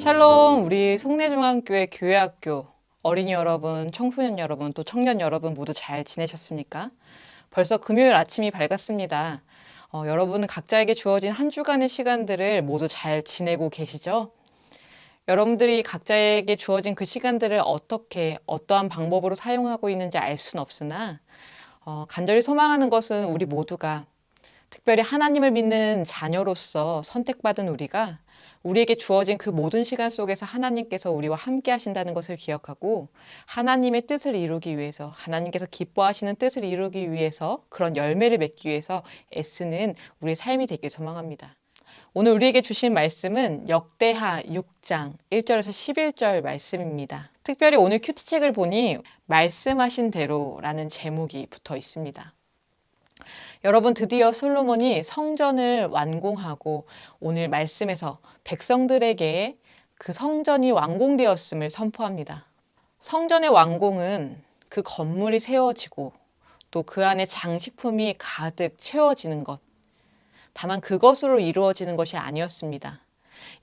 샬롬, 우리 송내중앙교회 교회학교 어린이 여러분, 청소년 여러분, 또 청년 여러분 모두 잘 지내셨습니까? 벌써 금요일 아침이 밝았습니다. 여러분은 각자에게 주어진 한 주간의 시간들을 모두 잘 지내고 계시죠? 여러분들이 각자에게 주어진 그 시간들을 어떻게, 어떠한 방법으로 사용하고 있는지 알 수는 없으나, 간절히 소망하는 것은 우리 모두가 특별히 하나님을 믿는 자녀로서 선택받은 우리가 우리에게 주어진 그 모든 시간 속에서 하나님께서 우리와 함께 하신다는 것을 기억하고 하나님의 뜻을 이루기 위해서, 하나님께서 기뻐하시는 뜻을 이루기 위해서, 그런 열매를 맺기 위해서 애쓰는 우리의 삶이 되길 소망합니다. 오늘 우리에게 주신 말씀은 역대하 6장 1절에서 11절 말씀입니다. 특별히 오늘 큐티책을 보니 말씀하신 대로라는 제목이 붙어 있습니다. 여러분, 드디어 솔로몬이 성전을 완공하고 오늘 말씀에서 백성들에게 그 성전이 완공되었음을 선포합니다. 성전의 완공은 그 건물이 세워지고 또 그 안에 장식품이 가득 채워지는 것. 다만 그것으로 이루어지는 것이 아니었습니다.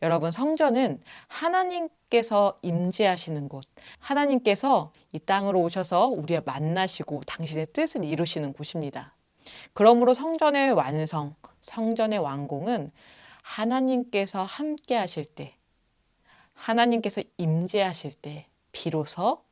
여러분, 성전은 하나님께서 임재하시는 곳, 하나님께서 이 땅으로 오셔서 우리와 만나시고 당신의 뜻을 이루시는 곳입니다. 그러므로 성전의 완성, 성전의 완공은 하나님께서 함께 하실 때, 하나님께서 임재하실 때 비로소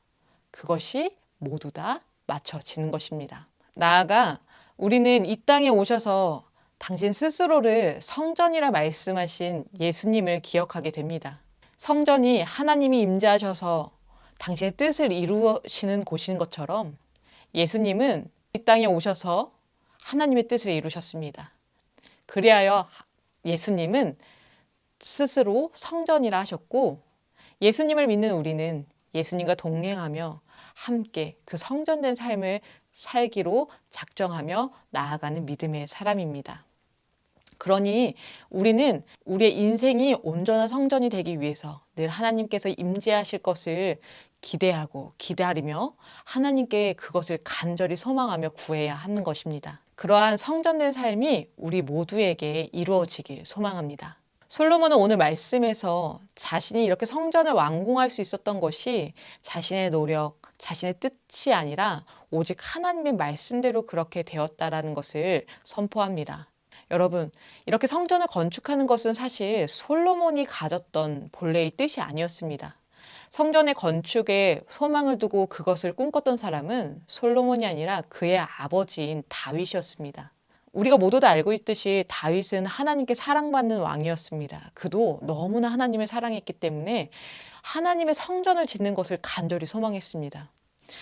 그것이 모두 다 맞춰지는 것입니다. 나아가 우리는 이 땅에 오셔서 당신 스스로를 성전이라 말씀하신 예수님을 기억하게 됩니다. 성전이 하나님이 임재하셔서 당신의 뜻을 이루시는 곳인 것처럼 예수님은 이 땅에 오셔서 하나님의 뜻을 이루셨습니다. 그리하여 예수님은 스스로 성전이라 하셨고 예수님을 믿는 우리는 예수님과 동행하며 함께 그 성전된 삶을 살기로 작정하며 나아가는 믿음의 사람입니다. 그러니 우리는 우리의 인생이 온전한 성전이 되기 위해서 늘 하나님께서 임재하실 것을 기대하고 기다리며 하나님께 그것을 간절히 소망하며 구해야 하는 것입니다. 그러한 성전된 삶이 우리 모두에게 이루어지길 소망합니다. 솔로몬은 오늘 말씀에서 자신이 이렇게 성전을 완공할 수 있었던 것이 자신의 노력, 자신의 뜻이 아니라 오직 하나님의 말씀대로 그렇게 되었다라는 것을 선포합니다. 여러분, 이렇게 성전을 건축하는 것은 사실 솔로몬이 가졌던 본래의 뜻이 아니었습니다. 성전의 건축에 소망을 두고 그것을 꿈꿨던 사람은 솔로몬이 아니라 그의 아버지인 다윗이었습니다. 우리가 모두 다 알고 있듯이 다윗은 하나님께 사랑받는 왕이었습니다. 그도 너무나 하나님을 사랑했기 때문에 하나님의 성전을 짓는 것을 간절히 소망했습니다.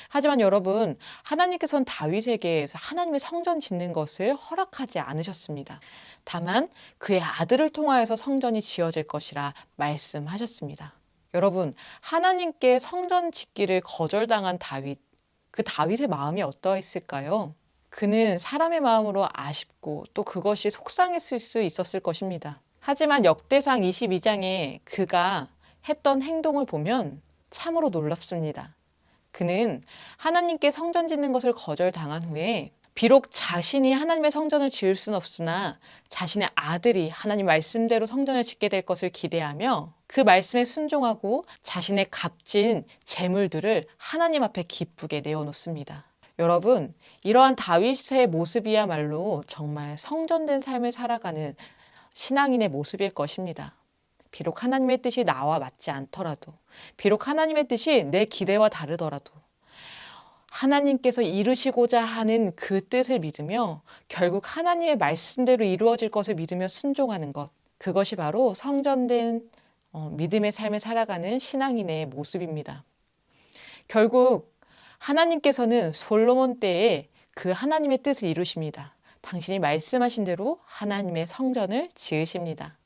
하지만 여러분, 하나님께서는 다윗에게 하나님의 성전 짓는 것을 허락하지 않으셨습니다. 다만 그의 아들을 통하여서 성전이 지어질 것이라 말씀하셨습니다. 여러분, 하나님께 성전 짓기를 거절당한 다윗, 그 다윗의 마음이 어떠했을까요? 그는 사람의 마음으로 아쉽고 또 그것이 속상했을 수 있었을 것입니다. 하지만 역대상 22장에 그가 했던 행동을 보면 참으로 놀랍습니다. 그는 하나님께 성전 짓는 것을 거절당한 후에 비록 자신이 하나님의 성전을 지을 수는 없으나 자신의 아들이 하나님 말씀대로 성전을 짓게 될 것을 기대하며 그 말씀에 순종하고 자신의 값진 재물들을 하나님 앞에 기쁘게 내어놓습니다. 여러분, 이러한 다윗의 모습이야말로 정말 성전된 삶을 살아가는 신앙인의 모습일 것입니다. 비록 하나님의 뜻이 나와 맞지 않더라도, 비록 하나님의 뜻이 내 기대와 다르더라도, 하나님께서 이루시고자 하는 그 뜻을 믿으며 결국 하나님의 말씀대로 이루어질 것을 믿으며 순종하는 것, 그것이 바로 성전된 믿음의 삶을 살아가는 신앙인의 모습입니다. 결국 하나님께서는 솔로몬 때에 그 하나님의 뜻을 이루십니다. 당신이 말씀하신 대로 하나님의 성전을 지으십니다.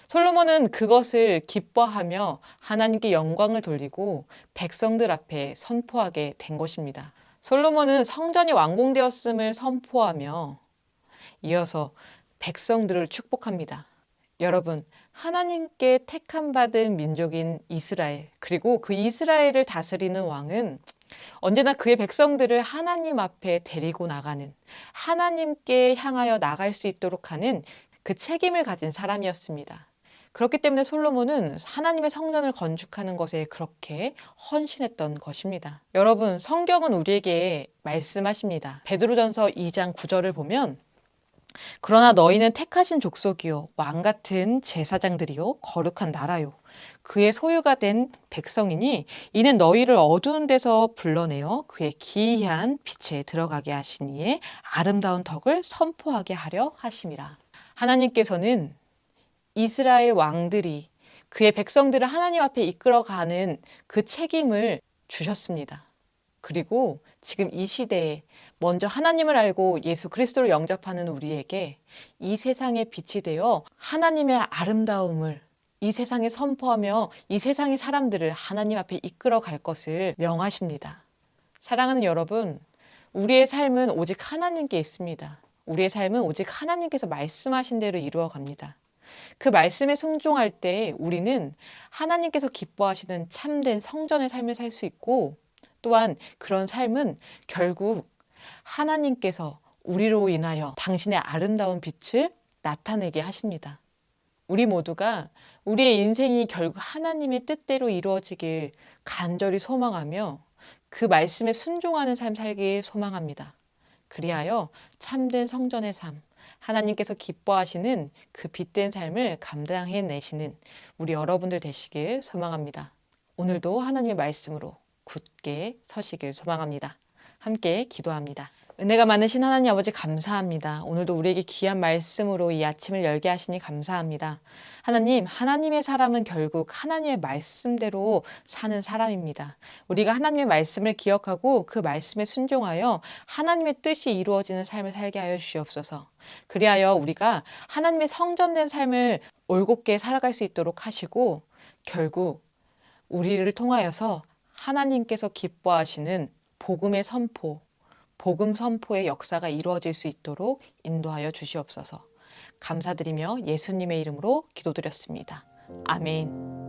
솔로몬은 그것을 기뻐하며 하나님께 영광을 돌리고 백성들 앞에 선포하게 된 것입니다. 솔로몬은 성전이 완공되었음을 선포하며 이어서 백성들을 축복합니다. 여러분, 하나님께 택함 받은 민족인 이스라엘, 그리고 그 이스라엘을 다스리는 왕은 언제나 그의 백성들을 하나님 앞에 데리고 나가는, 하나님께 향하여 나갈 수 있도록 하는 그 책임을 가진 사람이었습니다. 그렇기 때문에 솔로몬은 하나님의 성전을 건축하는 것에 그렇게 헌신했던 것입니다. 여러분, 성경은 우리에게 말씀하십니다. 베드로전서 2장 9절을 보면 그러나 너희는 택하신 족속이요 왕 같은 제사장들이요 거룩한 나라요 그의 소유가 된 백성이니 이는 너희를 어두운 데서 불러내어 그의 기이한 빛에 들어가게 하신 이의 아름다운 덕을 선포하게 하려 하심이라. 하나님께서는 이스라엘 왕들이 그의 백성들을 하나님 앞에 이끌어가는 그 책임을 주셨습니다. 그리고 지금 이 시대에 먼저 하나님을 알고 예수 그리스도를 영접하는 우리에게 이 세상의 빛이 되어 하나님의 아름다움을 이 세상에 선포하며 이 세상의 사람들을 하나님 앞에 이끌어 갈 것을 명하십니다. 사랑하는 여러분, 우리의 삶은 오직 하나님께 있습니다. 우리의 삶은 오직 하나님께서 말씀하신 대로 이루어 갑니다. 그 말씀에 순종할 때 우리는 하나님께서 기뻐하시는 참된 성전의 삶을 살 수 있고 또한 그런 삶은 결국 하나님께서 우리로 인하여 당신의 아름다운 빛을 나타내게 하십니다. 우리 모두가 우리의 인생이 결국 하나님의 뜻대로 이루어지길 간절히 소망하며 그 말씀에 순종하는 삶 살길 소망합니다. 그리하여 참된 성전의 삶, 하나님께서 기뻐하시는 그 빛된 삶을 감당해내시는 우리 여러분들 되시길 소망합니다. 오늘도 하나님의 말씀으로 굳게 서시길 소망합니다. 함께 기도합니다. 은혜가 많으신 하나님 아버지 감사합니다. 오늘도 우리에게 귀한 말씀으로 이 아침을 열게 하시니 감사합니다. 하나님, 하나님의 사람은 결국 하나님의 말씀대로 사는 사람입니다. 우리가 하나님의 말씀을 기억하고 그 말씀에 순종하여 하나님의 뜻이 이루어지는 삶을 살게 하여 주시옵소서. 그리하여 우리가 하나님의 성전된 삶을 올곧게 살아갈 수 있도록 하시고 결국 우리를 통하여서 하나님께서 기뻐하시는 복음의 선포, 복음 선포의 역사가 이루어질 수 있도록 인도하여 주시옵소서. 감사드리며 예수님의 이름으로 기도드렸습니다. 아멘.